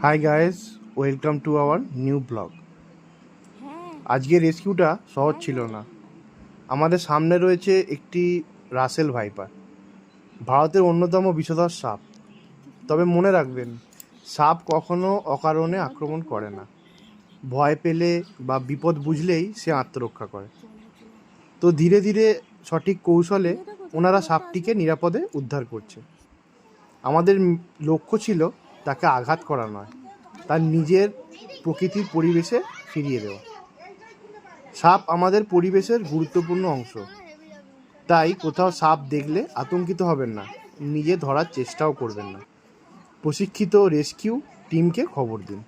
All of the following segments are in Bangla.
Hi guys, welcome to our new blog. আজকে রেস্কিউটা সহজ ছিল না। আমাদের সামনে রয়েছে একটি রাসেল ভাইপার, ভারতের অন্যতম বিষধর সাপ। তবে মনে রাখবেন, সাপ কখনো অকারণে আক্রমণ করে না। ভয় পেলে বা বিপদ বুঝলেই সে আত্মরক্ষা করে। তো ধীরে ধীরে সঠিক কৌশলে ওনারা সাপটিকে নিরাপদে উদ্ধার করছে। আমাদের লক্ষ্য ছিল তাকে আঘাত করা নয়, তার নিজের প্রকৃতির পরিবেশে ফিরিয়ে দেওয়া। সাপ আমাদের পরিবেশের গুরুত্বপূর্ণ অংশ, তাই কোথাও সাপ দেখলে আতঙ্কিত হবেন না, নিজে ধরার চেষ্টাও করবেন না। প্রশিক্ষিত রেস্কিউ টিমকে খবর দিন।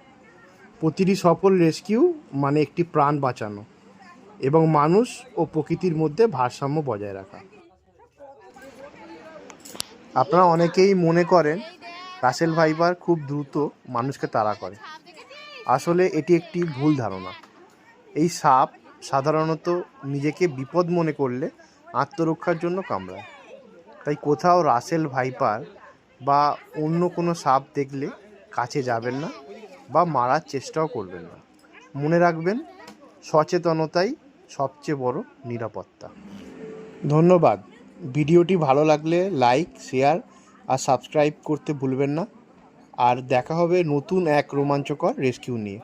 প্রতিটি সফল রেস্কিউ মানে একটি প্রাণ বাঁচানো এবং মানুষ ও প্রকৃতির মধ্যে ভারসাম্য বজায় রাখা। আপনারা অনেকেই মনে করেন রাসেল ভাইপার খুব দ্রুত মানুষকে তাড়া করে। আসলে এটি একটি ভুল ধারণা। এই সাপ সাধারণত নিজেকে বিপদ মনে করলে আত্মরক্ষার জন্য কামড়ায়। তাই কোথাও রাসেল ভাইপার বা অন্য কোনো সাপ দেখলে কাছে যাবেন না বা মারার চেষ্টাও করবেন না। মনে রাখবেন, সচেতনতাই সবচেয়ে বড় নিরাপত্তা। ধন্যবাদ। ভিডিওটি ভালো লাগলে লাইক, শেয়ার আর সাবস্ক্রাইব করতে ভুলবেন না। আর দেখা হবে নতুন এক রোমাঞ্চকর রেস্কিউ নিয়ে।